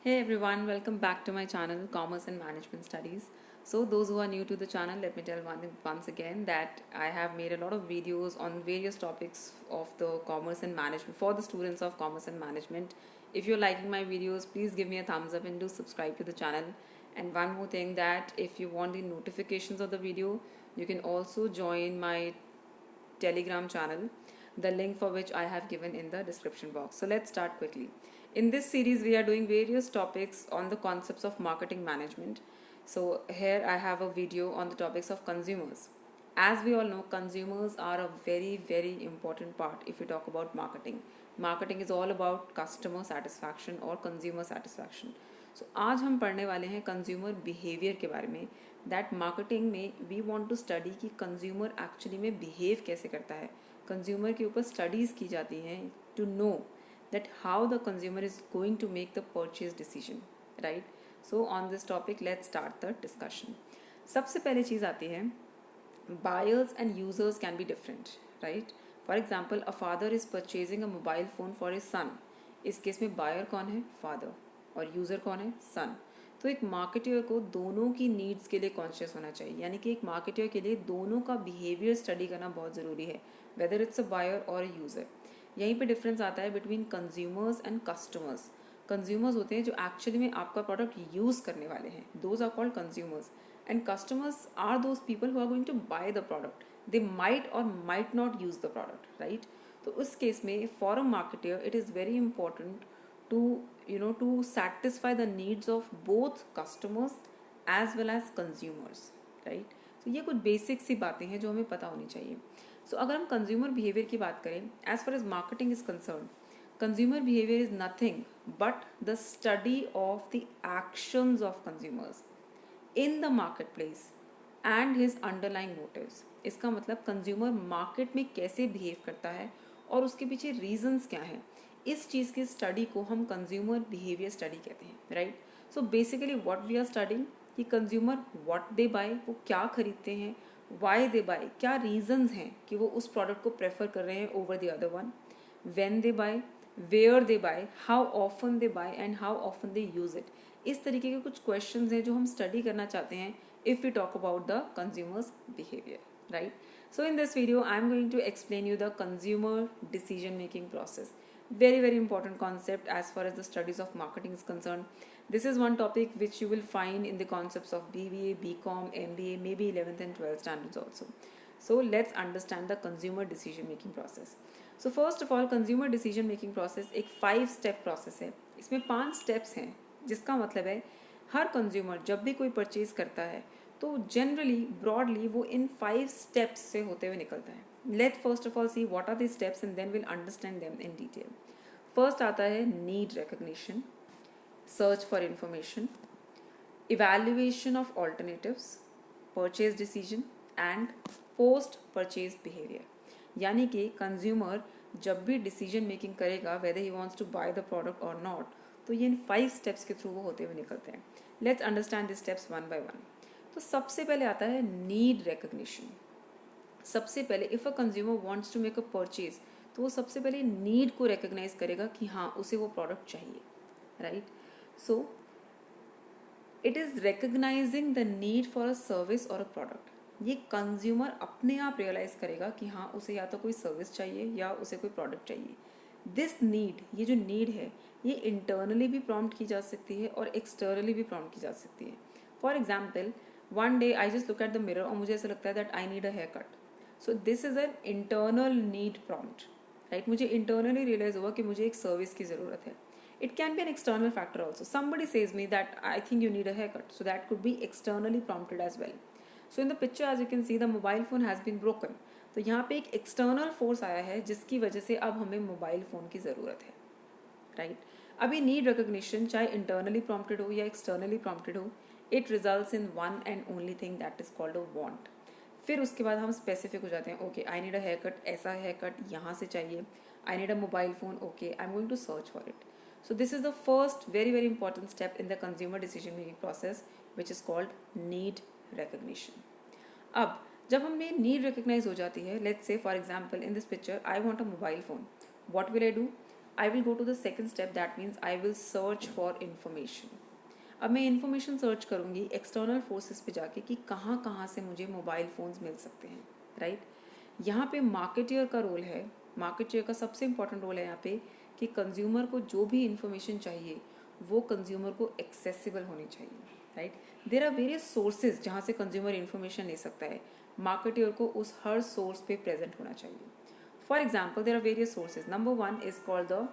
Hey everyone, welcome back to my channel Commerce and Management Studies. So those who are new to the channel, let me tell once again that I have made a lot of videos on various topics of the commerce and management for the students of commerce and management. If you're liking my videos, please give me a thumbs up and do subscribe to the channel. And one more thing, that if you want the notifications of the video, you can also join my Telegram channel, the link for which I have given in the description box. So let's start quickly. In this series, we are doing various topics on the concepts of marketing management. So here I have a video on the topics of consumers. As we all know, consumers are a very, very important part if we talk about marketing. Marketing is all about customer satisfaction or consumer satisfaction. सो आज हम पढ़ने वाले हैं consumer behaviour के बारे में. That marketing में we want to study कि कंज्यूमर एक्चुअली में बिहेव कैसे करता है. कंज्यूमर के ऊपर स्टडीज़ की जाती हैं to know that how the consumer is going to make the purchase decision, right. So on this topic let's start the discussion. सबसे पहले चीज़ आती है, buyers and users can be different, right? For example, a father is purchasing a mobile phone for his son. इस case में buyer कौन है? Father. और user कौन है? सन. तो एक मार्केटर को दोनों की नीड्स के लिए कॉन्शियस होना चाहिए, यानी कि एक मार्केटर के लिए दोनों का बिहेवियर स्टडी करना बहुत ज़रूरी है, वेदर इट्स अ बायर और अ यूज़र. यहीं पे डिफरेंस आता है between consumers and customers. Consumers होते हैं जो एक्चुअली में आपका प्रोडक्ट यूज़ करने वाले हैं, those are called consumers. And customers are those people who are going to buy the product. They might or might not use the product, right? तो उस केस में for a marketer it is very important to to satisfy the needs of both customers as well as consumers, right? तो ये कुछ basic सी बातें हैं जो हमें पता होनी चाहिए. सो अगर हम कंज्यूमर बिहेवियर की बात करें, as far as marketing is concern, consumer behaviour is nothing but the study of the actions of consumers in the market place and his underlying motives. इसका मतलब कंज्यूमर मार्केट में कैसे बिहेव करता है और उसके पीछे रीजंस क्या हैं, इस चीज़ की स्टडी को हम कंज्यूमर बिहेवियर स्टडी कहते हैं, right. So basically what we are studying कि कंज्यूमर व्हाट दे बाय, वो क्या खरीदते हैं, वाई दे बाय, क्या रीजंस हैं कि वो उस प्रोडक्ट को प्रेफर कर रहे हैं over the other one, when they buy, where they buy, how often they buy and how often they use it. इस तरीके के कुछ क्वेश्चंस हैं जो हम स्टडी करना चाहते हैं if you talk about the consumers behaviour, right. So in this video I am going to explain you the consumer decision making process. Very, very important concept as far as the studies of marketing is concerned. This is one topic which you will find in the concepts of BBA, BCom, MBA, maybe 11th and 12th standards also. So let's understand the consumer decision making process. So first of all, consumer decision making process एक 5 step process है. इसमें 5 steps हैं, जिसका मतलब है हर consumer जब भी कोई परचेज करता है तो जनरली ब्रॉडली वो इन 5 स्टेप्स से होते हुए निकलता है. Let first of all see what are the steps and then will understand them in detail. First आता है need recognition, search for information, evaluation of alternatives, purchase decision and post purchase behaviour. यानी कि consumer जब भी decision making करेगा whether he wants to buy the product और not, तो ये इन 5 स्टेप्स के थ्रू वो होते हुए निकलते हैं. Let's understand this steps one by one. तो सबसे पहले आता है नीड रिकग्निशन. सबसे पहले if a consumer wants to make a purchase, तो वो सबसे पहले नीड को रिकग्नाइज करेगा कि हाँ उसे वो प्रोडक्ट चाहिए, right. So it is recognising the need for a service और अ प्रोडक्ट. ये कंज्यूमर अपने आप रियलाइज़ करेगा कि हाँ उसे या तो कोई सर्विस चाहिए या उसे कोई प्रोडक्ट चाहिए. दिस नीड, ये जो नीड है, ये इंटरनली भी प्रॉम्प्ट की जा सकती है और एक्सटर्नली भी प्रॉम्प्ट की जा सकती है. For example, one day I just look at the mirror और मुझे ऐसा लगता है that I need a hair cut. So this is an internal need prompt, right. मुझे इंटरनली रियलाइज हुआ कि मुझे एक सर्विस की ज़रूरत है. It can be an external factor also. Somebody says me that I think you need a haircut, so that could be externally prompted as well. So in the picture as you can see, the mobile phone has been broken. तो यहाँ पे एक external force आया है जिसकी वजह से अब हमें मोबाइल फ़ोन की ज़रूरत है, राइट. अभी नीड रिकग्निशन चाहे इंटरनली प्रॉम्प्टेड हो या एक्सटर्नली प्रॉम्प्टेड हो, it results in one and only thing that is called a want. फिर उसके बाद हम स्पेसिफिक हो जाते हैं. Okay, I need a hair cut, ऐसा हेयर कट यहाँ से चाहिए. I need a mobile phone, okay I am going to search for it. So this is the first very, very important step in the consumer decision making process, which is called need recognition. अब जब हमें need recognize हो जाती है, let's say for example in this picture I want a mobile phone. What will I do? I will go to the second step, that means I will search for information. अब मैं information search करूँगी external forces पे जाके कि कहाँ कहाँ से मुझे मोबाइल फ़ोन्स मिल सकते हैं, राइट. यहाँ पे मार्केटियर का रोल है. मार्केटियर का सबसे इम्पॉर्टेंट रोल है यहाँ पे कि कंज्यूमर को जो भी इन्फॉर्मेशन चाहिए वो कंज्यूमर को एक्सेसिबल होनी चाहिए, right. There are various sources जहाँ से कंज्यूमर इन्फॉर्मेशन ले सकता है. मार्केटियर को उस हर सोर्स पे प्रेजेंट होना चाहिए. For example there are various sources. Number 1 is called the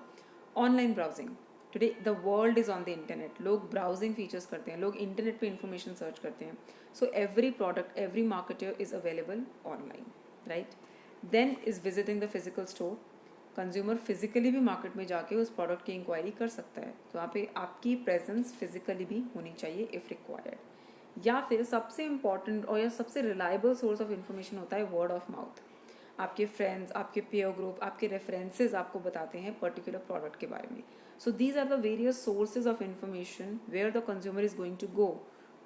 online browsing. Today the world is on the internet. लोग ब्राउजिंग फीचर्स करते हैं, लोग इंटरनेट पे इंफॉर्मेशन सर्च करते हैं. So every product, every marketer is available online, right. Then is visiting the physical store. Consumer physically भी market में जाके उस प्रोडक्ट की इंक्वायरी कर सकता है. तो यहाँ पे आपकी प्रेजेंस फिजिकली भी होनी चाहिए इफ़ रिक्वायर्ड. या फिर सबसे इम्पॉर्टेंट और या सबसे रिलायबल सोर्स ऑफ इन्फॉर्मेशन होता है वर्ड ऑफ माउथ. आपके फ्रेंड्स, आपके पेयर ग्रुप, आपके रेफरेंसेज आपको बताते हैं पर्टिकुलर प्रोडक्ट के बारे में. So these are the various sources of information where the consumer is going to go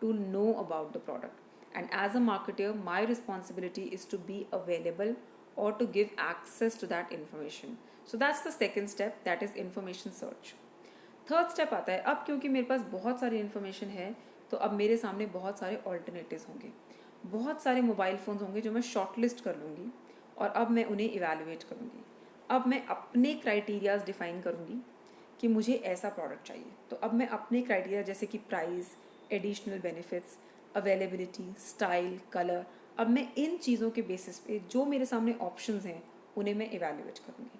to know about the product. And as a marketer my responsibility is to be available or to give access to that information. So that's the second step, that is information search. Third step आता है, अब क्योंकि मेरे पास बहुत सारी information है तो अब मेरे सामने बहुत सारे ऑल्टरनेटिव्स होंगे. बहुत सारे मोबाइल फ़ोन्स होंगे जो मैं शॉर्ट लिस्ट कर लूँगी और अब मैं उन्हें इवेलुएट करूँगी. अब मैं अपने क्राइटेरियाज डिफाइन करूँगी कि मुझे ऐसा प्रोडक्ट चाहिए. तो अब मैं अपने क्राइटेरिया जैसे कि price, additional benefits, availability, style, colour, अब मैं इन चीज़ों के बेसिस पे जो मेरे सामने ऑप्शंस हैं उन्हें मैं इवेल्युएट करूँगी.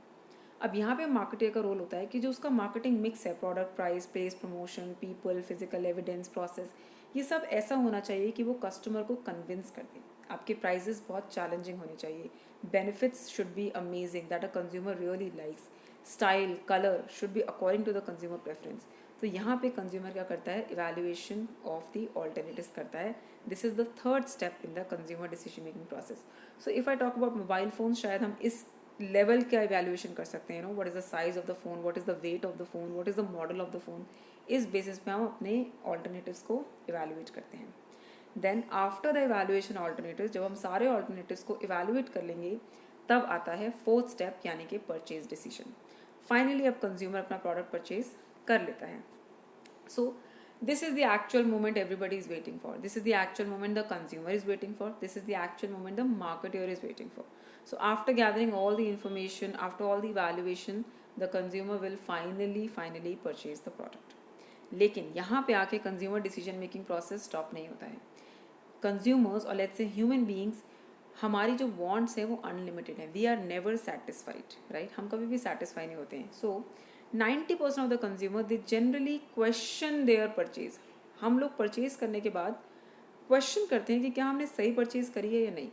अब यहाँ पे मार्केटर का रोल होता है कि जो उसका मार्केटिंग मिक्स है, product, price, place, promotion, people, physical evidence, process, ये सब ऐसा होना चाहिए कि वो कस्टमर को कन्विंस कर दे. आपके प्राइजेस बहुत चैलेंजिंग होने चाहिए. Benefits should be amazing that a consumer really likes. Style, colour should be according to the consumer preference. तो यहाँ पे कंज्यूमर क्या करता है, इवैल्यूएशन ऑफ द ऑल्टरनेटिव्स करता है. This is the third step in the consumer decision making process. So if I talk about mobile phone, शायद हम इस लेवल का इवैल्यूएशन कर सकते हैं. No, what is the size of the phone, what is the weight of the phone, what is the model of the phone. इस basis पे हम अपने ऑल्टरनेटिव्स को इवैल्यूएट करते हैं. Then after the evaluation alternatives, जब हम सारे ऑल्टरनेटिव्स को इवैल्यूएट कर लेंगे तब आता है फोर्थ स्टेप, यानी कि परचेज डिसीजन. फाइनली अब कंज्यूमर अपना प्रोडक्ट परचेज कर लेता है. So this is the actual moment everybody is waiting for. This is the actual moment the consumer is waiting for. This is the actual moment the marketer is waiting for. So after gathering all the information, after all the evaluation, the consumer will finally purchase the product. लेकिन यहाँ पे आके consumer decision making process stop नहीं होता है. Consumers or let's say human beings, हमारी जो wants है वो unlimited है. We are never satisfied, right? हम कभी भी satisfy नहीं होते हैं. So 90% of the consumer they generally question their purchase. हम लोग परचेज करने के बाद क्वेश्चन करते हैं कि क्या हमने सही परचेज करी है या नहीं.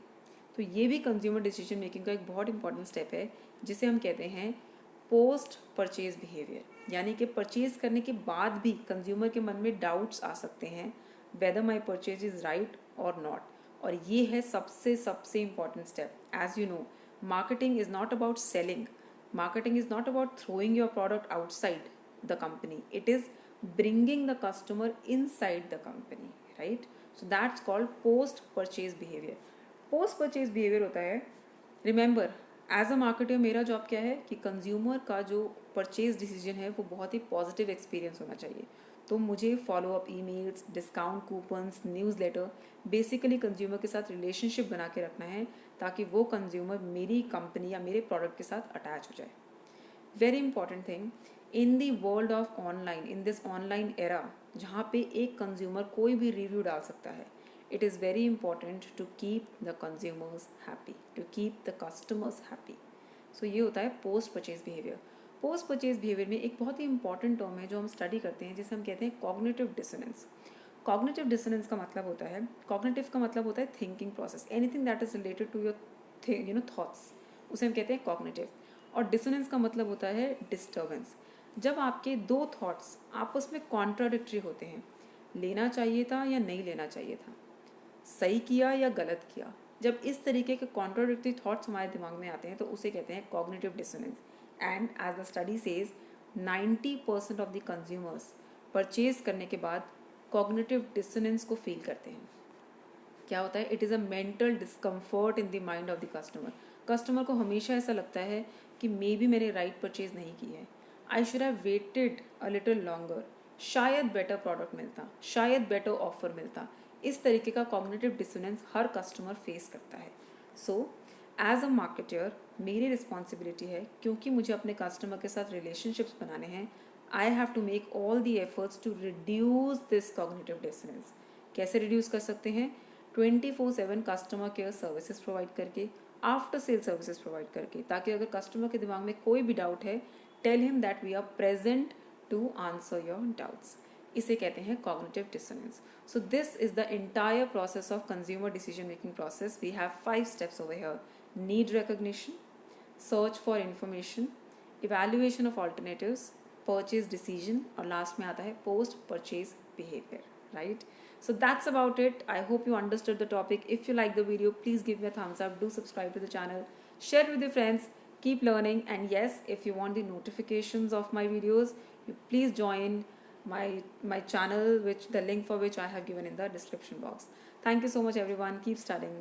तो ये भी कंज्यूमर डिसीजन मेकिंग का एक बहुत इंपॉर्टेंट स्टेप है जिसे हम कहते हैं पोस्ट परचेज बिहेवियर. यानी कि परचेज करने के बाद भी कंज्यूमर के मन में डाउट्स आ सकते हैं whether my purchase is right और नॉट. और ये है सबसे important step. As you know, marketing is not about selling. Marketing is not about throwing your product outside the company. It is bringing the customer inside the company, right? So that's called post-purchase behavior. Post-purchase behavior होता है, remember, as a marketer मेरा job क्या है कि consumer का जो purchase decision है वो बहुत ही पॉजिटिव एक्सपीरियंस होना चाहिए. तो मुझे follow up emails, discount coupons, newsletter, basically consumer के साथ रिलेशनशिप बना के रखना है ताकि वो कंज्यूमर मेरी कंपनी या मेरे प्रोडक्ट के साथ अटैच हो जाए. Very important thing, in the world of online, in this online era जहाँ पे एक कंज्यूमर कोई भी रिव्यू डाल सकता है, it is very important to keep the consumers happy, to keep the customers happy. So ये होता है post purchase behaviour. Post purchase behaviour में एक बहुत ही इंपॉर्टेंट टर्म है जो हम स्टडी करते हैं जिसे हम कहते हैं कॉग्निटिव डिसोनेंस. कॉग्निटिव डिसोनेंस का मतलब होता है, कॉग्निटिव का मतलब होता है thinking process, anything that is related to your thoughts, उसे हम कहते हैं कॉग्निटिव. और डिसोनेंस का मतलब होता है डिस्टर्बेंस. जब आपके दो थॉट्स आपस में कॉन्ट्राडिक्टरी होते हैं, लेना चाहिए था या नहीं लेना चाहिए था, सही किया या गलत किया, जब इस तरीके के कॉन्ट्राडिक्टरी थॉट्स हमारे दिमाग में आते हैं तो उसे कहते हैं cognitive dissonance. And as the study says 90% of the consumers purchase करने के बाद कॉग्निटिव डिसोनेंस को फील करते हैं. क्या होता है, it is a mental discomfort in the mind of the customer. Customer को हमेशा ऐसा लगता है कि मे बी मैंने राइट परचेज नहीं की है. I should have waited a little longer, शायद बेटर प्रोडक्ट मिलता, शायद बेटर ऑफर मिलता। इस तरीके का कॉग्निटिव डिसोनेंस हर कस्टमर फेस करता है। सो एज अ मार्केटर मेरी रिस्पॉन्सिबिलिटी है, क्योंकि मुझे अपने कस्टमर के साथ रिलेशनशिप्स बनाने हैं, I have to make all the efforts to reduce this cognitive dissonance. कैसे रिड्यूस कर सकते हैं? 24/7 कस्टमर केयर सर्विसेज प्रोवाइड करके, आफ्टर सेल सर्विसेज प्रोवाइड करके, ताकि अगर कस्टमर के दिमाग में कोई भी डाउट है, tell him that we are present to answer your doubts. इसे कहते हैं cognitive dissonance. So this is the entire process of consumer decision making process. We have 5 steps over here: need recognition, search for information, evaluation of alternatives, purchase decision, और last में आता है post purchase behavior, right? So that's about it. I hope you understood the topic. If you like the video, please give me a thumbs up. Do subscribe to the channel. Share it with your friends. Keep learning. And yes, if you want the notifications of my videos, you please join my channel, which the link for which I have given in the description box. Thank you so much, everyone. Keep studying.